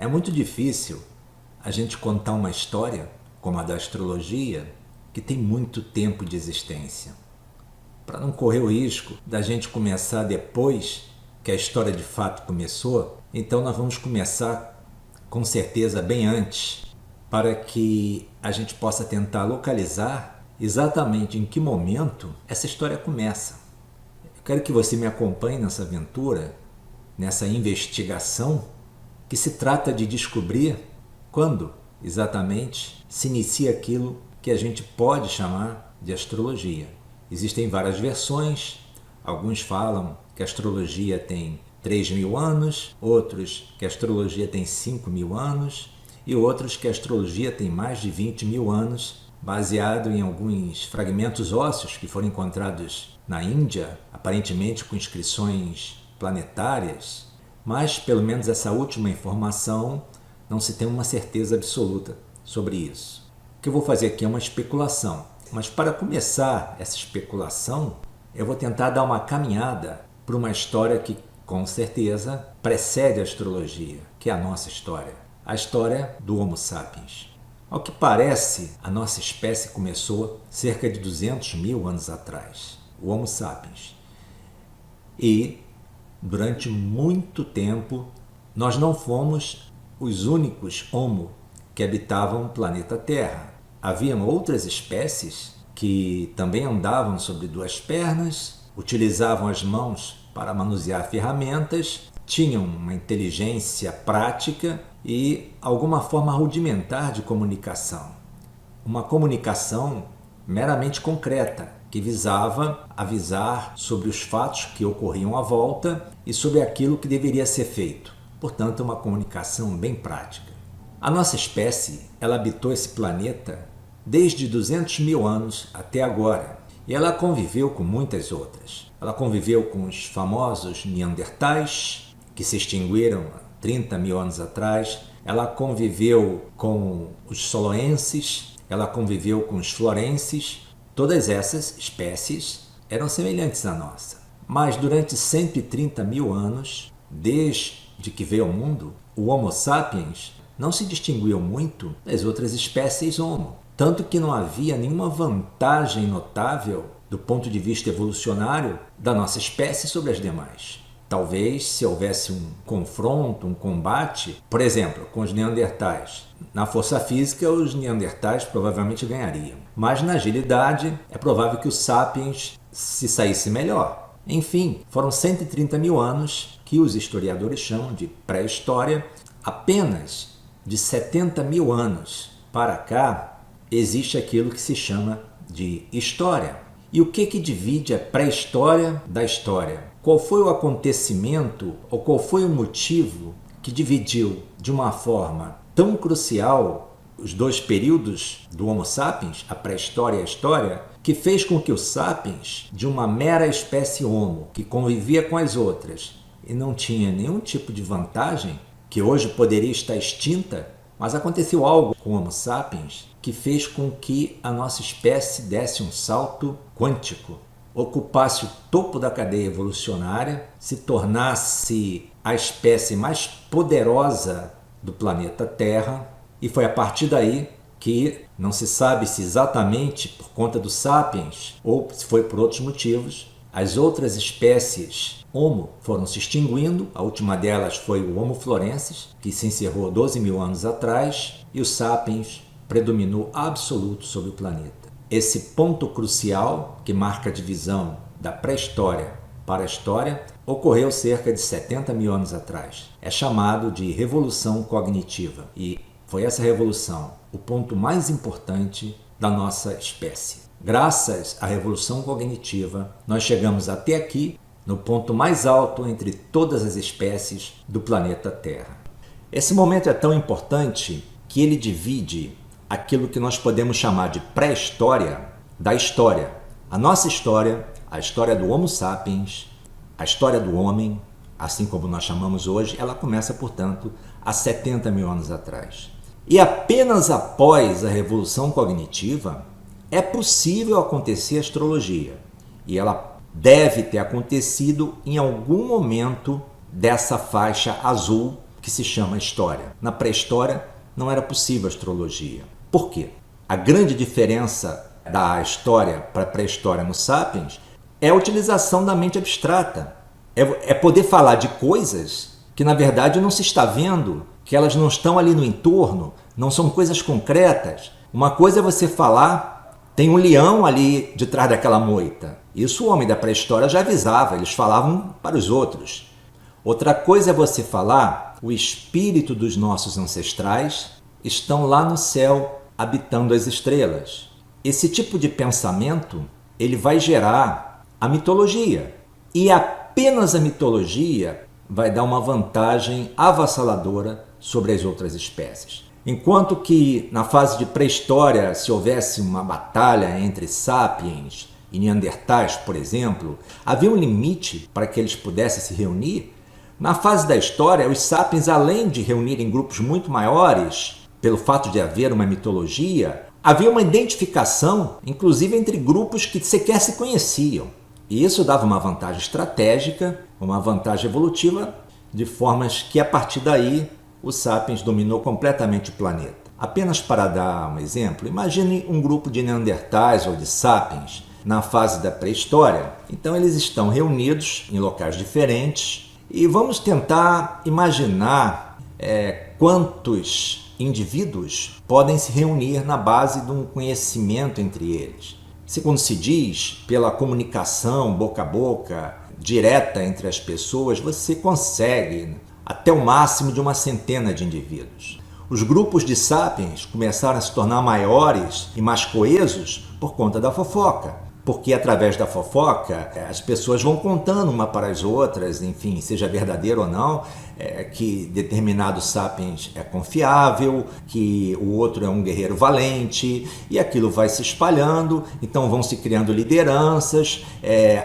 É muito difícil a gente contar uma história, como a da astrologia, que tem muito tempo de existência. Para não correr o risco da gente começar depois que a história de fato começou, então nós vamos começar com certeza bem antes, para que a gente possa tentar localizar exatamente em que momento essa história começa. Eu quero que você me acompanhe nessa aventura, nessa investigação, que se trata de descobrir quando exatamente se inicia aquilo que a gente pode chamar de astrologia. Existem várias versões, alguns falam que a astrologia tem 3.000 anos, outros que a astrologia tem 5.000 anos e outros que a astrologia tem mais de 20.000 anos, baseado em alguns fragmentos ósseos que foram encontrados na Índia, aparentemente com inscrições planetárias, mas pelo menos essa última informação não se tem uma certeza absoluta sobre isso. O que eu vou fazer aqui é uma especulação, mas para começar essa especulação, eu vou tentar dar uma caminhada para uma história que com certeza precede a astrologia, que é a nossa história, a história do Homo sapiens. Ao que parece, a nossa espécie começou cerca de 200.000 anos atrás, o Homo sapiens. E, durante muito tempo, nós não fomos os únicos Homo que habitavam o planeta Terra. Haviam outras espécies que também andavam sobre duas pernas, utilizavam as mãos para manusear ferramentas, tinham uma inteligência prática e alguma forma rudimentar de comunicação. Uma comunicação meramente concreta, que visava avisar sobre os fatos que ocorriam à volta e sobre aquilo que deveria ser feito. Portanto, uma comunicação bem prática. A nossa espécie, ela habitou esse planeta desde 200.000 anos até agora, e ela conviveu com muitas outras. Ela conviveu com os famosos Neandertais, que se extinguiram há 30.000 anos atrás. Ela conviveu com os Soloenses, ela conviveu com os Florenses. Todas essas espécies eram semelhantes à nossa. Mas durante 130.000 anos, desde que veio ao mundo, o Homo sapiens não se distinguiu muito das outras espécies Homo. Tanto que não havia nenhuma vantagem notável do ponto de vista evolucionário da nossa espécie sobre as demais. Talvez se houvesse um confronto, um combate, por exemplo, com os Neandertais. Na força física, os Neandertais provavelmente ganhariam. Mas na agilidade, é provável que os Sapiens se saísse melhor. Enfim, foram 130.000 anos que os historiadores chamam de pré-história. Apenas de 70.000 anos para cá, existe aquilo que se chama de história. E o que divide a pré-história da história? Qual foi o acontecimento ou qual foi o motivo que dividiu de uma forma tão crucial os dois períodos do Homo sapiens, a pré-história e a história, que fez com que o sapiens, de uma mera espécie Homo, que convivia com as outras e não tinha nenhum tipo de vantagem, que hoje poderia estar extinta, mas aconteceu algo com o Homo sapiens que fez com que a nossa espécie desse um salto quântico, ocupasse o topo da cadeia evolucionária, se tornasse a espécie mais poderosa do planeta Terra, e foi a partir daí que não se sabe se exatamente por conta dos sapiens ou se foi por outros motivos, as outras espécies Homo foram se extinguindo. A última delas foi o Homo florensis, que se encerrou 12.000 anos atrás, e o sapiens predominou absoluto sobre o planeta. Esse ponto crucial, que marca a divisão da pré-história para a história, ocorreu cerca de 70.000 anos atrás. É chamado de Revolução Cognitiva, e foi essa revolução o ponto mais importante da nossa espécie. Graças à Revolução Cognitiva, nós chegamos até aqui, no ponto mais alto entre todas as espécies do planeta Terra. Esse momento é tão importante que ele divide aquilo que nós podemos chamar de pré-história da história. A nossa história, a história do Homo sapiens, a história do homem, assim como nós chamamos hoje, ela começa, portanto, há 70.000 anos atrás. E apenas após a Revolução Cognitiva é possível acontecer a astrologia. E ela deve ter acontecido em algum momento dessa faixa azul que se chama história. Na pré-história não era possível astrologia. Por quê? A grande diferença da história para a pré-história no Sapiens é a utilização da mente abstrata. É poder falar de coisas que na verdade não se está vendo, que elas não estão ali no entorno, não são coisas concretas. Uma coisa é você falar, tem um leão ali de trás daquela moita. Isso o homem da pré-história já avisava, eles falavam para os outros. Outra coisa é você falar, o espírito dos nossos ancestrais estão lá no céu, habitando as estrelas. Esse tipo de pensamento, ele vai gerar a mitologia. E apenas a mitologia vai dar uma vantagem avassaladora sobre as outras espécies. Enquanto que na fase de pré-história, se houvesse uma batalha entre sapiens e neandertais, por exemplo, havia um limite para que eles pudessem se reunir. Na fase da história, os sapiens, além de reunirem grupos muito maiores, pelo fato de haver uma mitologia, havia uma identificação, inclusive entre grupos que sequer se conheciam. E isso dava uma vantagem estratégica, uma vantagem evolutiva, de formas que a partir daí o Sapiens dominou completamente o planeta. Apenas para dar um exemplo, imagine um grupo de neandertais ou de sapiens na fase da pré-história. Então eles estão reunidos em locais diferentes e vamos tentar imaginar quantos indivíduos podem se reunir na base de um conhecimento entre eles. Segundo se diz, pela comunicação boca a boca, direta entre as pessoas, você consegue até o máximo de uma centena de indivíduos. Os grupos de sapiens começaram a se tornar maiores e mais coesos por conta da fofoca, porque através da fofoca as pessoas vão contando uma para as outras, enfim, seja verdadeiro ou não, que determinado sapiens é confiável, que o outro é um guerreiro valente, e aquilo vai se espalhando, então vão se criando lideranças.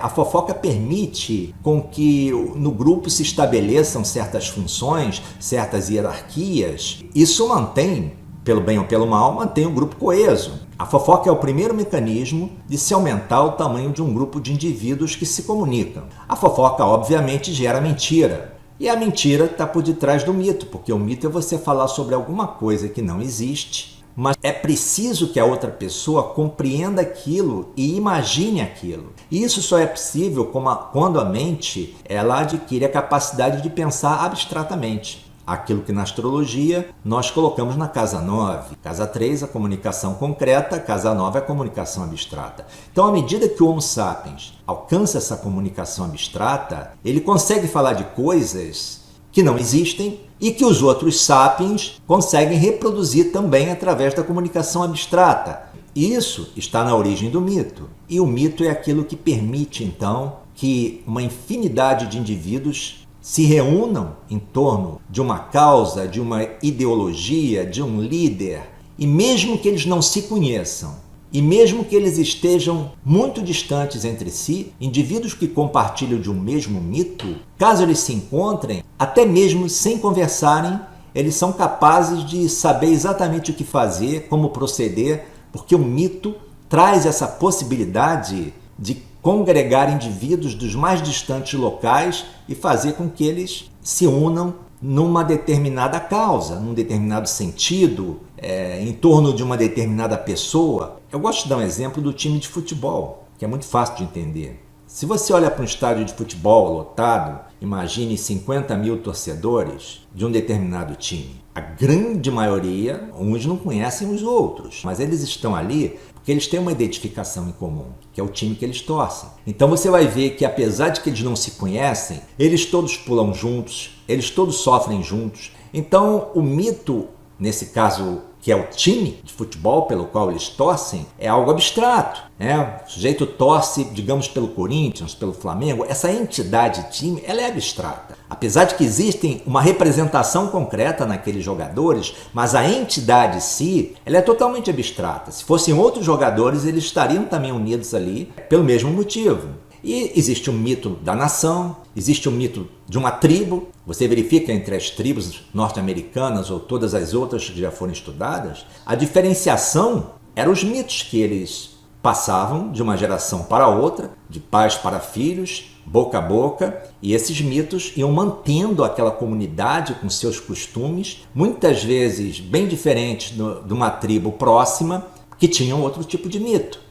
A fofoca permite com que no grupo se estabeleçam certas funções, certas hierarquias. Isso mantém, pelo bem ou pelo mal, mantém o grupo coeso. A fofoca é o primeiro mecanismo de se aumentar o tamanho de um grupo de indivíduos que se comunicam. A fofoca, obviamente, gera mentira. E a mentira está por detrás do mito, porque o mito é você falar sobre alguma coisa que não existe, mas é preciso que a outra pessoa compreenda aquilo e imagine aquilo. E isso só é possível quando a mente ela adquire a capacidade de pensar abstratamente. Aquilo que na astrologia nós colocamos na casa 9. Casa 3, a comunicação concreta, casa 9, a comunicação abstrata. Então, à medida que o Homo sapiens alcança essa comunicação abstrata, ele consegue falar de coisas que não existem e que os outros sapiens conseguem reproduzir também através da comunicação abstrata. Isso está na origem do mito. E o mito é aquilo que permite, então, que uma infinidade de indivíduos se reúnam em torno de uma causa, de uma ideologia, de um líder, e mesmo que eles não se conheçam, e mesmo que eles estejam muito distantes entre si, indivíduos que compartilham de um mesmo mito, caso eles se encontrem, até mesmo sem conversarem, eles são capazes de saber exatamente o que fazer, como proceder, porque o mito traz essa possibilidade de congregar indivíduos dos mais distantes locais e fazer com que eles se unam numa determinada causa, num determinado sentido, em torno de uma determinada pessoa. Eu gosto de dar um exemplo do time de futebol, que é muito fácil de entender. Se você olha para um estádio de futebol lotado, imagine 50 mil torcedores de um determinado time. A grande maioria, uns não conhecem os outros, mas eles estão ali porque eles têm uma identificação em comum, que é o time que eles torcem. Então você vai ver que apesar de que eles não se conhecem, eles todos pulam juntos, eles todos sofrem juntos. Então o mito, nesse caso que é o time de futebol pelo qual eles torcem, é algo abstrato. O sujeito torce, digamos, pelo Corinthians, pelo Flamengo. Essa entidade time, ela é abstrata. Apesar de que existem uma representação concreta naqueles jogadores, mas a entidade em si, ela é totalmente abstrata. Se fossem outros jogadores, eles estariam também unidos ali pelo mesmo motivo. E existe um mito da nação, existe um mito de uma tribo. Você verifica entre as tribos norte-americanas ou todas as outras que já foram estudadas, a diferenciação eram os mitos que eles passavam de uma geração para outra, de pais para filhos, boca a boca, e esses mitos iam mantendo aquela comunidade com seus costumes, muitas vezes bem diferentes de uma tribo próxima, que tinham outro tipo de mito.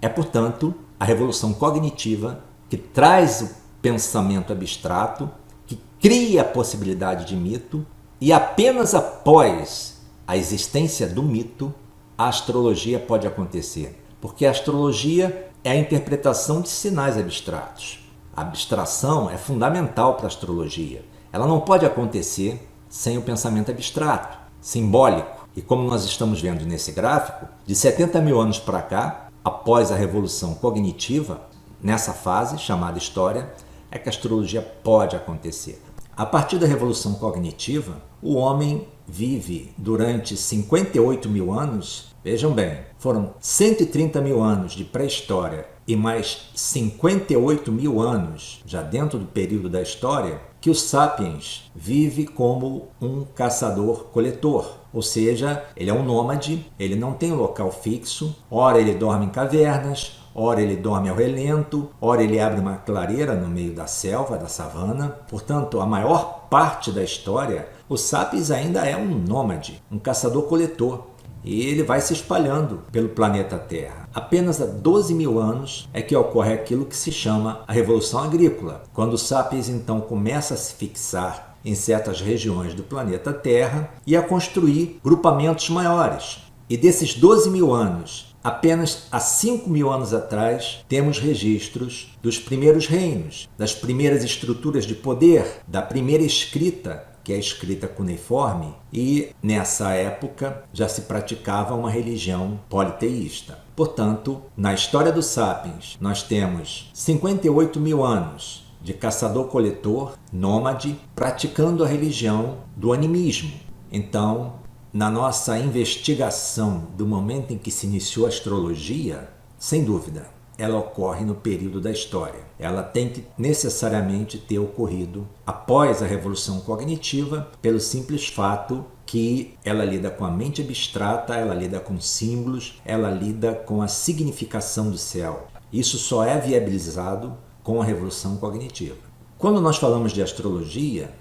É, portanto, a revolução cognitiva que traz o pensamento abstrato, que cria a possibilidade de mito, e apenas após a existência do mito, a astrologia pode acontecer. Porque a astrologia é a interpretação de sinais abstratos. A abstração é fundamental para a astrologia. Ela não pode acontecer sem o pensamento abstrato, simbólico. E como nós estamos vendo nesse gráfico, de 70 mil anos para cá, após a revolução cognitiva, nessa fase chamada história, é que a astrologia pode acontecer. A partir da revolução cognitiva, o homem vive durante 58 mil anos. Vejam bem, foram 130 mil anos de pré-história e mais 58 mil anos, já dentro do período da história, que o Sapiens vive como um caçador-coletor. Ou seja, ele é um nômade, ele não tem um local fixo, ora ele dorme em cavernas, ora ele dorme ao relento, ora ele abre uma clareira no meio da selva, da savana. Portanto, a maior parte da história, o Sapiens ainda é um nômade, um caçador-coletor. E ele vai se espalhando pelo planeta Terra. Apenas há 12 mil anos é que ocorre aquilo que se chama a Revolução Agrícola, quando o Sapiens então começa a se fixar em certas regiões do planeta Terra e a construir grupamentos maiores. E desses 12 mil anos, apenas há 5 mil anos atrás, temos registros dos primeiros reinos, das primeiras estruturas de poder, da primeira escrita, que é a escrita cuneiforme, e nessa época já se praticava uma religião politeísta. Portanto, na história do Sapiens, nós temos 58 mil anos de caçador-coletor, nômade, praticando a religião do animismo. Então, na nossa investigação do momento em que se iniciou a astrologia, sem dúvida, ela ocorre no período da história. Ela tem que necessariamente ter ocorrido após a Revolução Cognitiva, pelo simples fato que ela lida com a mente abstrata, ela lida com símbolos, ela lida com a significação do céu. Isso só é viabilizado com a Revolução Cognitiva. Quando nós falamos de astrologia,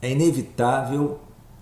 é inevitável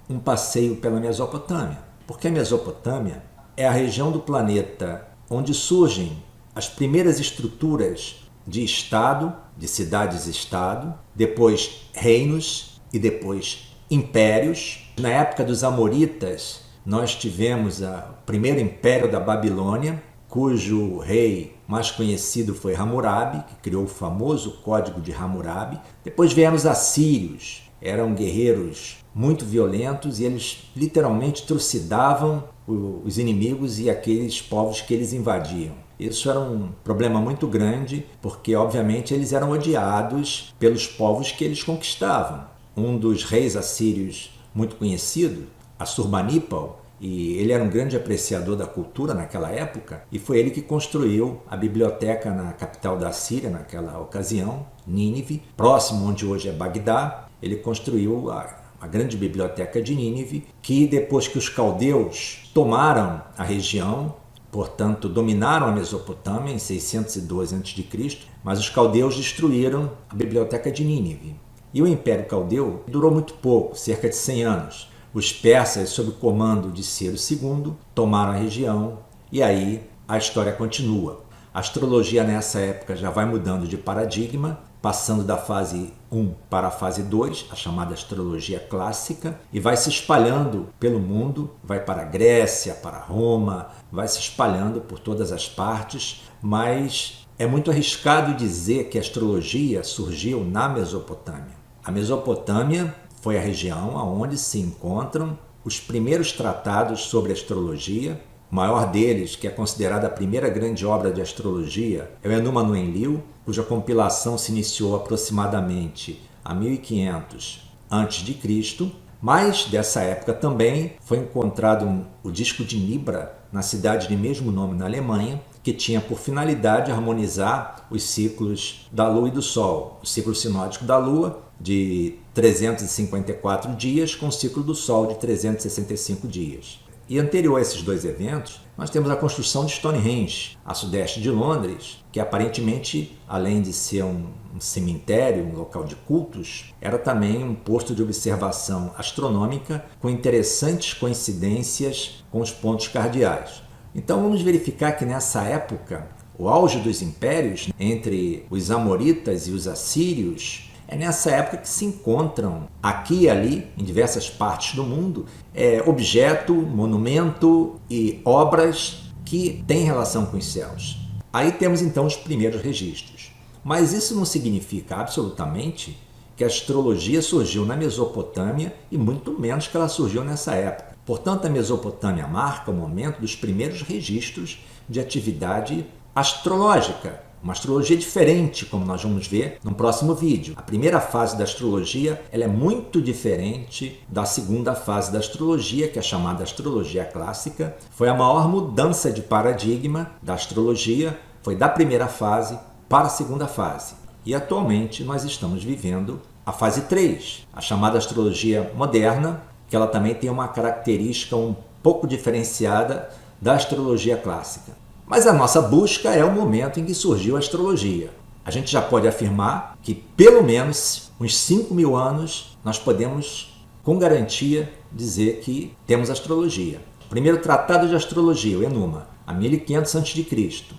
um passeio pela Mesopotâmia, porque a Mesopotâmia é a região do planeta onde surgem as primeiras estruturas de Estado, de cidades-estado, depois reinos e depois impérios. Na época dos Amoritas, nós tivemos o primeiro império da Babilônia, cujo rei mais conhecido foi Hammurabi, que criou o famoso Código de Hammurabi. Depois vieram os assírios, eram guerreiros muito violentos e eles literalmente trucidavam os inimigos e aqueles povos que eles invadiam. Isso era um problema muito grande, porque obviamente eles eram odiados pelos povos que eles conquistavam. Um dos reis assírios muito conhecido, Assurbanipal, e ele era um grande apreciador da cultura naquela época, e foi ele que construiu a biblioteca na capital da Síria naquela ocasião, Nínive, próximo onde hoje é Bagdá. Ele construiu a grande biblioteca de Nínive, que depois que os caldeus tomaram a região, portanto, dominaram a Mesopotâmia em 612 a.C., mas os caldeus destruíram a biblioteca de Nínive. E o Império Caldeu durou muito pouco, cerca de 100 anos. Os persas, sob o comando de Ciro II, tomaram a região e aí a história continua. A astrologia nessa época já vai mudando de paradigma, passando da fase 1 para a fase 2, a chamada astrologia clássica, e vai se espalhando pelo mundo, vai para a Grécia, para Roma, vai se espalhando por todas as partes, mas é muito arriscado dizer que a astrologia surgiu na Mesopotâmia. A Mesopotâmia foi a região onde se encontram os primeiros tratados sobre astrologia. O maior deles, que é considerada a primeira grande obra de astrologia, é o Enuma Enlil, cuja compilação se iniciou aproximadamente a 1500 a.C., mas dessa época também foi encontrado o disco de Nibra, na cidade de mesmo nome na Alemanha, que tinha por finalidade harmonizar os ciclos da Lua e do Sol, o ciclo sinódico da Lua de 354 dias com o ciclo do Sol de 365 dias. E anterior a esses dois eventos, nós temos a construção de Stonehenge, a sudeste de Londres, que aparentemente, além de ser um cemitério, um local de cultos, era também um posto de observação astronômica com interessantes coincidências com os pontos cardeais. Então vamos verificar que nessa época, o auge dos impérios entre os amoritas e os assírios, é nessa época que se encontram aqui e ali, em diversas partes do mundo, objeto, monumento e obras que têm relação com os céus. Aí temos então os primeiros registros. Mas isso não significa absolutamente que a astrologia surgiu na Mesopotâmia e muito menos que ela surgiu nessa época. Portanto, a Mesopotâmia marca o momento dos primeiros registros de atividade astrológica. Uma astrologia diferente, como nós vamos ver no próximo vídeo. A primeira fase da astrologia ela é muito diferente da segunda fase da astrologia, que é chamada astrologia clássica. Foi a maior mudança de paradigma da astrologia, foi da primeira fase para a segunda fase. E atualmente nós estamos vivendo a fase 3, a chamada astrologia moderna, que ela também tem uma característica um pouco diferenciada da astrologia clássica. Mas a nossa busca é o momento em que surgiu a astrologia. A gente já pode afirmar que, pelo menos, uns 5.000 anos, nós podemos, com garantia, dizer que temos astrologia. O primeiro tratado de astrologia, o Enuma, a 1500 a.C.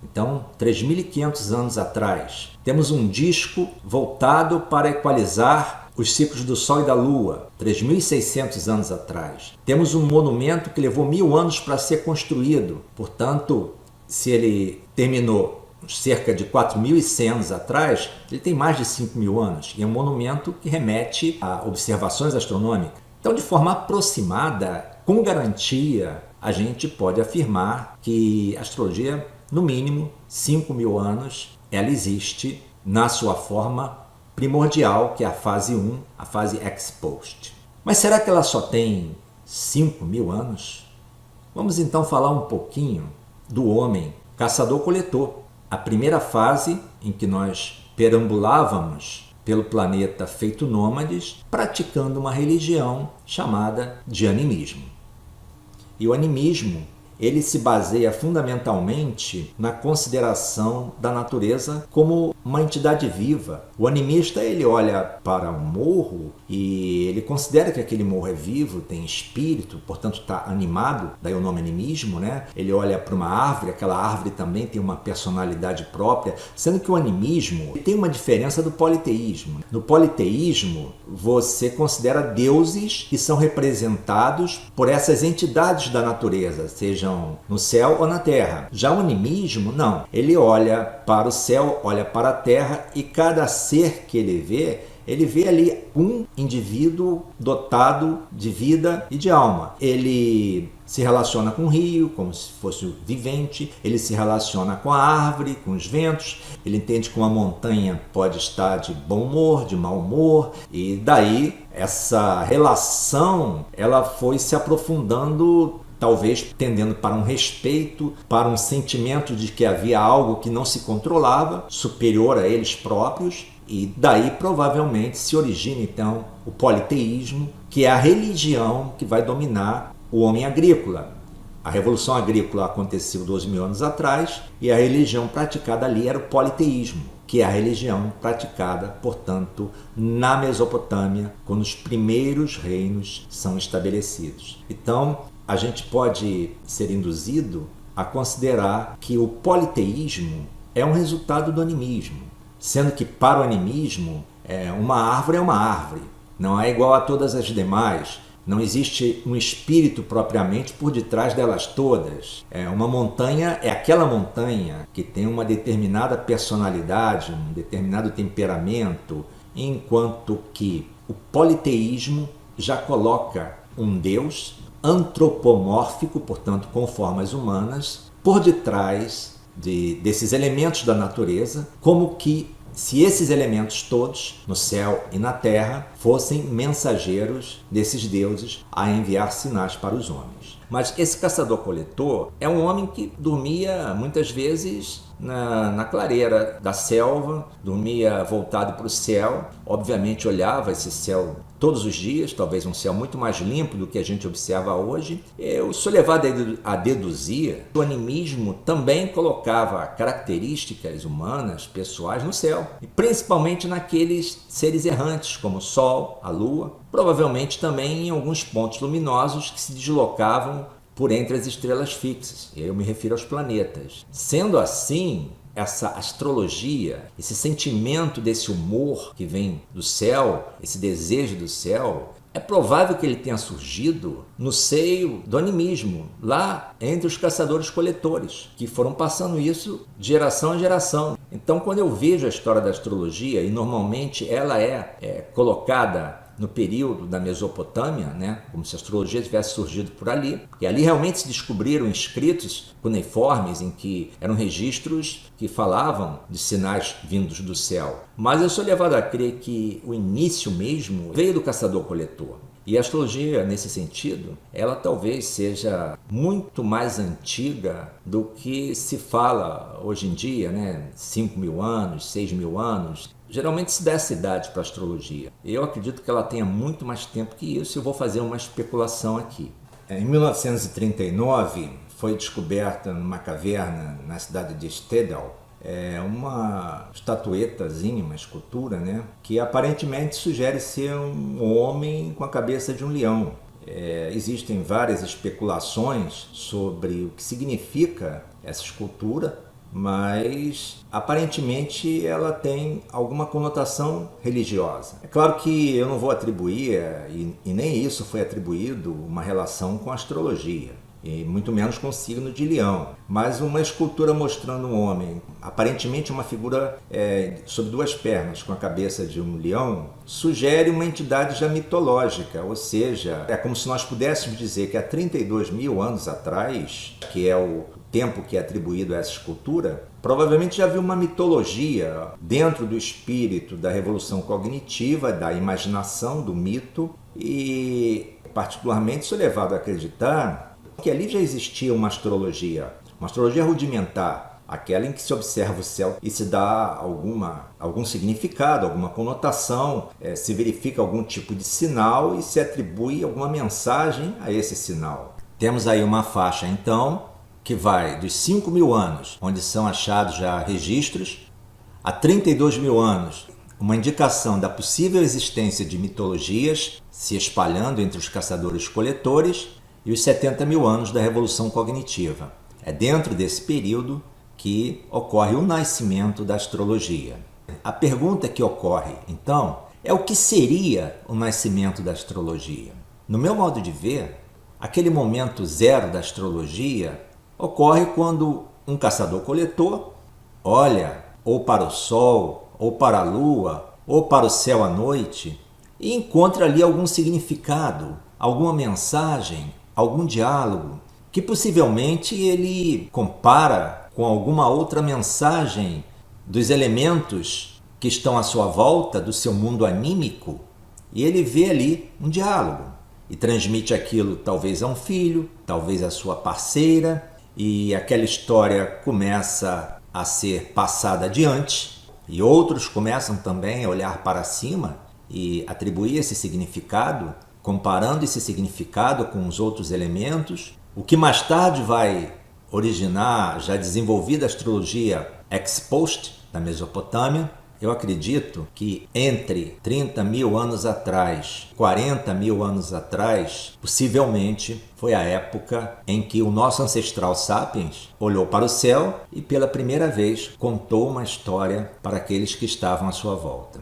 Então, 3.500 anos atrás. Temos um disco voltado para equalizar os ciclos do Sol e da Lua, 3.600 anos atrás. Temos um monumento que levou 1.000 anos para ser construído, portanto, se ele terminou cerca de 4.100 anos atrás, ele tem mais de 5.000 anos. E é um monumento que remete a observações astronômicas. Então, de forma aproximada, com garantia, a gente pode afirmar que a astrologia, no mínimo, 5.000 anos, ela existe na sua forma primordial, que é a fase 1, a fase ex post. Mas será que ela só tem 5.000 anos? Vamos então falar um pouquinho do homem caçador-coletor, a primeira fase em que nós perambulávamos pelo planeta feito nômades, praticando uma religião chamada de animismo. E o animismo, ele se baseia fundamentalmente na consideração da natureza como uma entidade viva. O animista, ele olha para um morro e ele considera que aquele morro é vivo, tem espírito, portanto está animado, daí o nome animismo, né? Ele olha para uma árvore, aquela árvore também tem uma personalidade própria, sendo que o animismo tem uma diferença do politeísmo. No politeísmo, você considera deuses que são representados por essas entidades da natureza, sejam no céu ou na terra. Já o animismo, não. Ele olha para o céu, olha para a terra e cada ser que ele vê ali um indivíduo dotado de vida e de alma. Ele se relaciona com o rio como se fosse vivente, ele se relaciona com a árvore, com os ventos, ele entende que uma montanha pode estar de bom humor, de mau humor, e daí essa relação ela foi se aprofundando, talvez tendendo para um respeito, para um sentimento de que havia algo que não se controlava, superior a eles próprios, e daí provavelmente se origina então o politeísmo, que é a religião que vai dominar o homem agrícola. A Revolução Agrícola aconteceu 12.000 anos atrás e a religião praticada ali era o politeísmo, que é a religião praticada, portanto, na Mesopotâmia, quando os primeiros reinos são estabelecidos. Então, a gente pode ser induzido a considerar que o politeísmo é um resultado do animismo, sendo que para o animismo uma árvore é uma árvore, não é igual a todas as demais, não existe um espírito propriamente por detrás delas todas. Uma montanha é aquela montanha que tem uma determinada personalidade, um determinado temperamento, enquanto que o politeísmo já coloca um Deus antropomórfico, portanto com formas humanas, por detrás desses elementos da natureza, como que se esses elementos todos, no céu e na terra, fossem mensageiros desses deuses a enviar sinais para os homens. Mas esse caçador-coletor é um homem que dormia muitas vezes na clareira da selva, dormia voltado para o céu, obviamente olhava esse céu todos os dias, talvez um céu muito mais limpo do que a gente observa hoje. Eu sou levado a deduzir que o animismo também colocava características humanas, pessoais, no céu, e principalmente naqueles seres errantes, como o Sol, a Lua, provavelmente também em alguns pontos luminosos que se deslocavam por entre as estrelas fixas. Eu me refiro aos planetas. Sendo assim, essa astrologia, esse sentimento desse humor que vem do céu, esse desejo do céu, é provável que ele tenha surgido no seio do animismo, lá entre os caçadores-coletores, que foram passando isso de geração em geração. Então, quando eu vejo a história da astrologia, e normalmente ela é colocada no período da Mesopotâmia, né? Como se a astrologia tivesse surgido por ali. E ali realmente se descobriram escritos cuneiformes em que eram registros que falavam de sinais vindos do céu. Mas eu sou levado a crer que o início mesmo veio do caçador-coletor. E a astrologia, nesse sentido, ela talvez seja muito mais antiga do que se fala hoje em dia, né? 5.000 anos, 6.000 anos. Geralmente se dá essa idade para a astrologia. Eu acredito que ela tenha muito mais tempo que isso e eu vou fazer uma especulação aqui. Em 1939, foi descoberta numa caverna na cidade de Stedal uma estatuetazinha, uma escultura, né, que aparentemente sugere ser um homem com a cabeça de um leão. Existem várias especulações sobre o que significa essa escultura, mas aparentemente ela tem alguma conotação religiosa. É claro que eu não vou atribuir, e nem isso foi atribuído, uma relação com a astrologia, e muito menos com o signo de leão, mas uma escultura mostrando um homem, aparentemente uma figura sobre duas pernas, com a cabeça de um leão, sugere uma entidade já mitológica, ou seja, é como se nós pudéssemos dizer que há 32.000 anos atrás, que é o tempo que é atribuído a essa escultura, provavelmente já havia uma mitologia dentro do espírito da revolução cognitiva, da imaginação, do mito, e particularmente sou levado a acreditar que ali já existia uma astrologia rudimentar, aquela em que se observa o céu e se dá algum significado, alguma conotação, se verifica algum tipo de sinal e se atribui alguma mensagem a esse sinal. Temos aí uma faixa, então, que vai dos 5.000 anos, onde são achados já registros, a 32.000 anos, uma indicação da possível existência de mitologias se espalhando entre os caçadores-coletores, e os 70.000 anos da Revolução Cognitiva. É dentro desse período que ocorre o nascimento da astrologia. A pergunta que ocorre, então, é o que seria o nascimento da astrologia? No meu modo de ver, aquele momento zero da astrologia ocorre quando um caçador-coletor olha ou para o Sol, ou para a Lua, ou para o céu à noite e encontra ali algum significado, alguma mensagem, algum diálogo, que possivelmente ele compara com alguma outra mensagem dos elementos que estão à sua volta, do seu mundo anímico, e ele vê ali um diálogo e transmite aquilo talvez a um filho, talvez a sua parceira, e aquela história começa a ser passada adiante e outros começam também a olhar para cima e atribuir esse significado, comparando esse significado com os outros elementos, o que mais tarde vai originar já desenvolvida a astrologia ex post da Mesopotâmia. Eu acredito que entre 30.000 anos atrás, 40.000 anos atrás, possivelmente foi a época em que o nosso ancestral Sapiens olhou para o céu e pela primeira vez contou uma história para aqueles que estavam à sua volta.